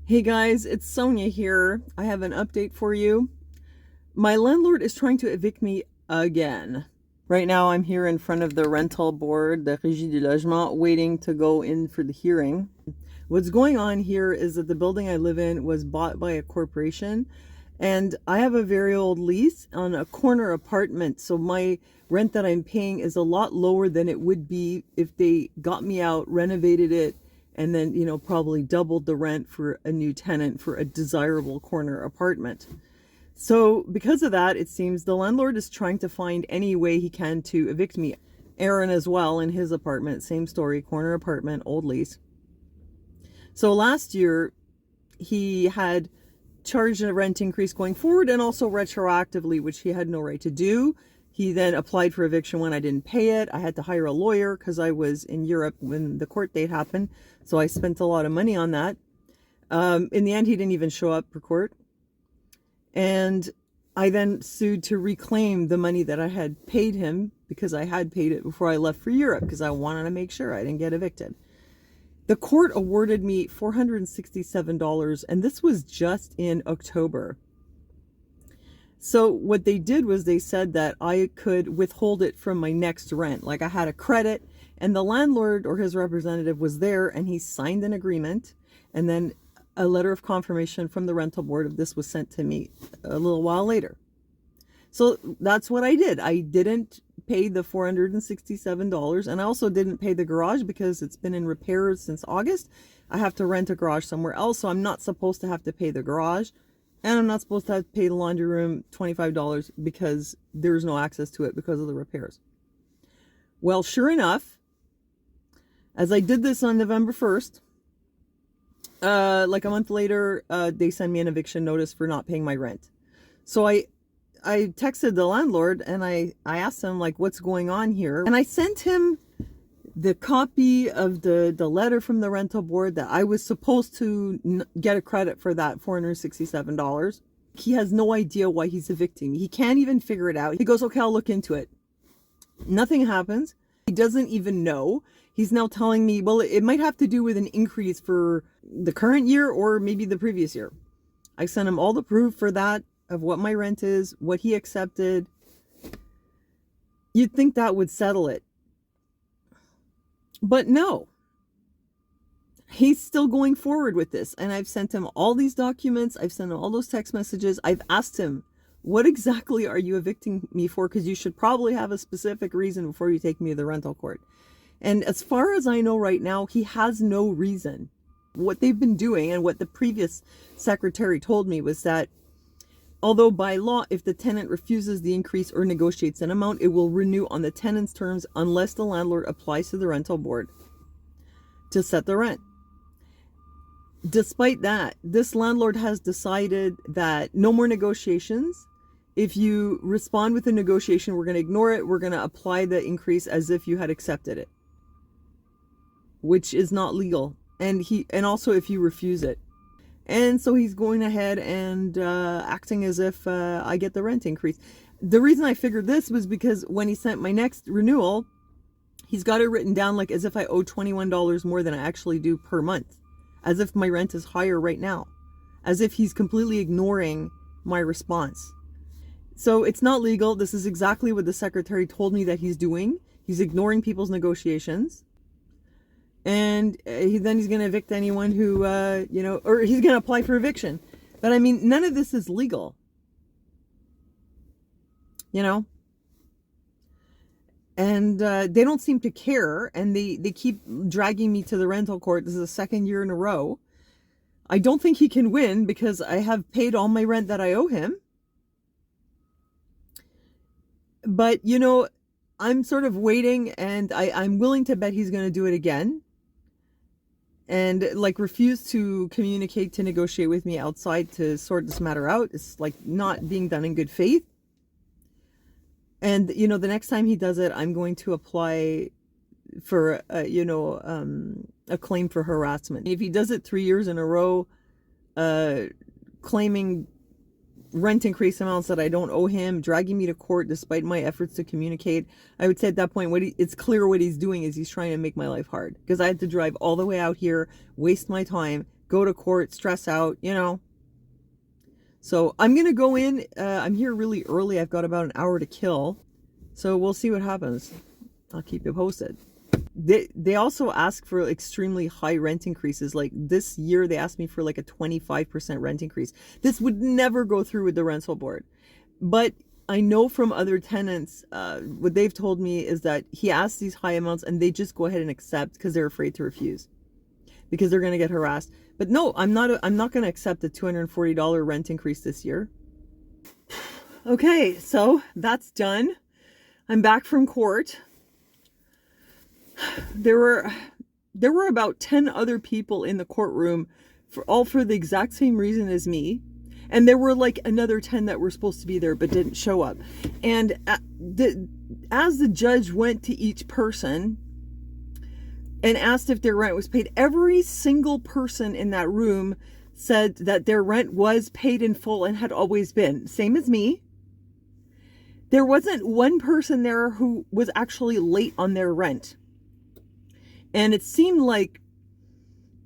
Hey guys, it's Sonia here. I have an update for you. My landlord is trying to evict me again. Right now I'm here in front of the rental board, the Régie du Logement, waiting to go in for the hearing. What's going on here is that the building I live in was bought by a corporation, and I have a very old lease on a corner apartment, so my rent that I'm paying is a lot lower than it would be if they got me out, renovated it, and then, probably doubled the rent for a new tenant for a desirable corner apartment. So because of that, it seems the landlord is trying to find any way he can to evict me. Aaron as well, in his apartment, same story, corner apartment, old lease. So last year he had charged a rent increase going forward and also retroactively, which he had no right to do. He then applied for eviction when I didn't pay it. I had to hire a lawyer because I was in Europe when the court date happened. So I spent a lot of money on that. In the end, he didn't even show up for court. And I then sued to reclaim the money that I had paid him because I had paid it before I left for Europe because I wanted to make sure I didn't get evicted. The court awarded me $467, and this was just in October. So what they did was they said that I could withhold it from my next rent. Like I had a credit, and the landlord or his representative was there, and he signed an agreement, and then a letter of confirmation from the rental board of this was sent to me a little while later. So that's what I did. I didn't pay the $467, and I also didn't pay the garage because it's been in repairs since August. I have to rent a garage somewhere else, so I'm not supposed to have to pay the garage. And I'm not supposed to have to pay the laundry room $25 because there's no access to it because of the repairs. Well, sure enough, as I did this on November 1st, like a month later, they sent me an eviction notice for not paying my rent. So I texted the landlord and I asked him, like, what's going on here? And I sent him the copy of the letter from the rental board that I was supposed to get a credit for that $467. He has no idea why he's evicting me. He can't even figure it out. He goes, okay, I'll look into it. Nothing happens. He doesn't even know. He's now telling me, well, it might have to do with an increase for the current year or maybe the previous year. I sent him all the proof for that of what my rent is, what he accepted. You'd think that would settle it. But no, he's still going forward with this. And I've sent him all these documents. I've sent him all those text messages. I've asked him, what exactly are you evicting me for? Because you should probably have a specific reason before you take me to the rental court. And as far as I know right now, he has no reason. What they've been doing and what the previous secretary told me was that although by law, if the tenant refuses the increase or negotiates an amount, it will renew on the tenant's terms unless the landlord applies to the rental board to set the rent. Despite that, this landlord has decided that no more negotiations. If you respond with a negotiation, we're going to ignore it. We're going to apply the increase as if you had accepted it, which is not legal. And also if you refuse it. And so he's going ahead and acting as if I get the rent increase. The reason I figured this was because when he sent my next renewal, he's got it written down like as if I owe $21 more than I actually do per month. As if my rent is higher right now. As if he's completely ignoring my response. So it's not legal. This is exactly what the secretary told me that he's doing. He's ignoring people's negotiations. And then he's going to evict anyone who, or he's going to apply for eviction. But I mean, none of this is legal. And they don't seem to care. And they keep dragging me to the rental court. This is the second year in a row. I don't think he can win because I have paid all my rent that I owe him. But, I'm sort of waiting, and I'm willing to bet he's going to do it again. And like refuse to communicate, to negotiate with me outside to sort this matter out. It's like not being done in good faith. And the next time he does it, I'm going to apply for a claim for harassment. If he does it 3 years in a row, claiming rent increase amounts that I don't owe him, dragging me to court despite my efforts to communicate, I would say at that point, it's clear what he's doing is he's trying to make my life hard. Because I had to drive all the way out here, waste my time go to court, stress out, you know. So I'm going to go in. I'm here really early. I've got about an hour to kill. So we'll see what happens. I'll keep you posted. They also ask for extremely high rent increases. Like this year, they asked me for like a 25% rent increase. This would never go through with the rental board. But I know from other tenants, what they've told me is that he asks these high amounts and they just go ahead and accept because they're afraid to refuse, because they're going to get harassed. But no, I'm not going to accept the $240 rent increase this year. Okay, so that's done. I'm back from court. There were about 10 other people in the courtroom for the exact same reason as me. And there were like another 10 that were supposed to be there but didn't show up. And as the judge went to each person and asked if their rent was paid, every single person in that room said that their rent was paid in full and had always been. Same as me. There wasn't one person there who was actually late on their rent. And it seemed like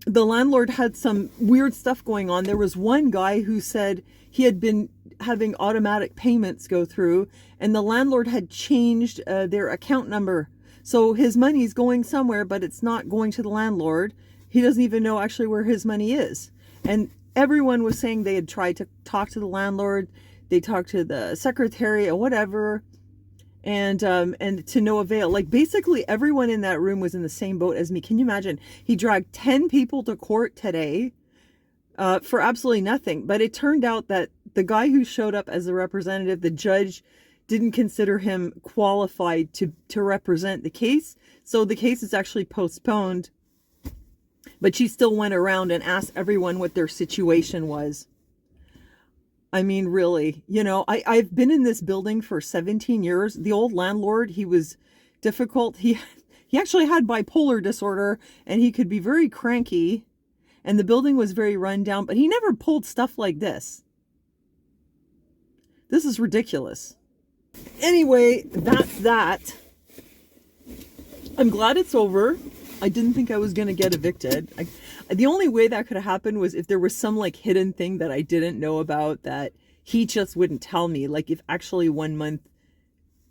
the landlord had some weird stuff going on. There was one guy who said he had been having automatic payments go through, and the landlord had changed their account number. So his money's going somewhere, but it's not going to the landlord. He doesn't even know actually where his money is. And everyone was saying they had tried to talk to the landlord. They talked to the secretary or whatever. And to no avail. Like basically everyone in that room was in the same boat as me. Can you imagine? He dragged 10 people to court today for absolutely nothing. But it turned out that the guy who showed up as a representative, the judge didn't consider him qualified to represent the case. So the case is actually postponed. But she still went around and asked everyone what their situation was. I mean, really, you know, I've been in this building for 17 years. The old landlord, he was difficult. He actually had bipolar disorder and he could be very cranky, and the building was very run down, but he never pulled stuff like this. This is ridiculous. Anyway, that's that. I'm glad it's over. I didn't think I was going to get evicted. The only way that could have happened was if there was some like hidden thing that I didn't know about that he just wouldn't tell me. Like if actually 1 month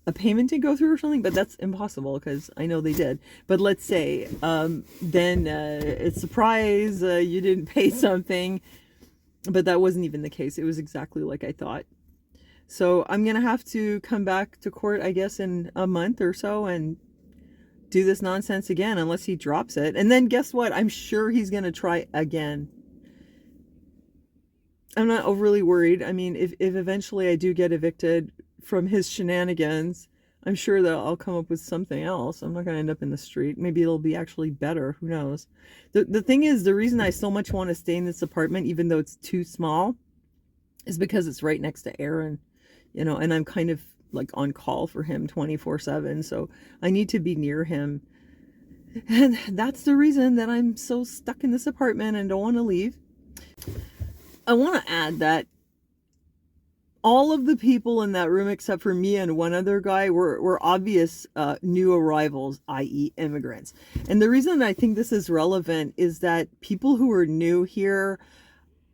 a payment didn't go through or something, but that's impossible because I know they did. But let's say then it's a surprise, you didn't pay something, but that wasn't even the case. It was exactly like I thought. So I'm going to have to come back to court, I guess, in a month or so and do this nonsense again unless he drops it. And then guess what? I'm sure he's going to try again. I'm not overly worried. I mean, if eventually I do get evicted from his shenanigans, I'm sure that I'll come up with something else. I'm not going to end up in the street. Maybe it'll be actually better. Who knows? The thing is, the reason I so much want to stay in this apartment, even though it's too small, is because it's right next to Aaron, you know, and I'm kind of like on call for him 24/7. So I need to be near him. And that's the reason that I'm so stuck in this apartment and don't want to leave. I want to add that all of the people in that room, except for me and one other guy, were obvious new arrivals, i.e. immigrants. And the reason I think this is relevant is that people who are new here,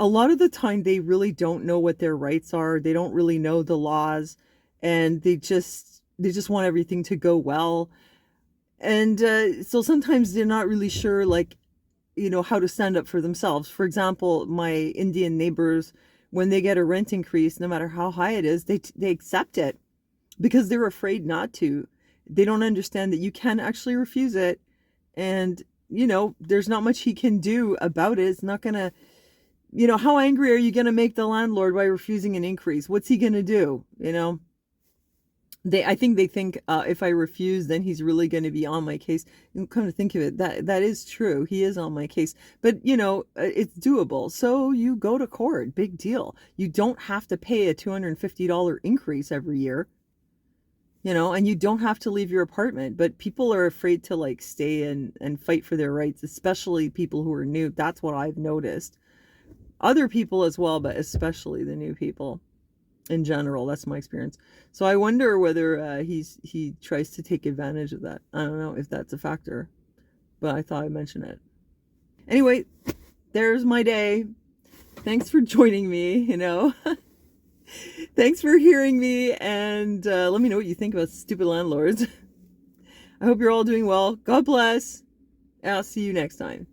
a lot of the time they really don't know what their rights are. They don't really know the laws. And they just want everything to go well. And so sometimes they're not really sure, like, you know, how to stand up for themselves. For example, my Indian neighbors, when they get a rent increase, no matter how high it is, they accept it because they're afraid not to. They don't understand that you can actually refuse it. And, you know, there's not much he can do about it. It's not going to, you know, how angry are you going to make the landlord by refusing an increase? What's he going to do? You know? I think they think if I refuse, then he's really going to be on my case. And come to think of it, that is true. He is on my case. But, you know, it's doable. So you go to court. Big deal. You don't have to pay a $250 increase every year. You know, and you don't have to leave your apartment. But people are afraid to, like, stay and fight for their rights, especially people who are new. That's what I've noticed. Other people as well, but especially the new people. In general, that's my experience. So I wonder whether he tries to take advantage of that. I don't know if that's a factor, but I thought I'd mention it. Anyway, there's my day. Thanks for joining me, you know. Thanks for hearing me, and let me know what you think about stupid landlords. I hope you're all doing well. God bless. I'll see you next time.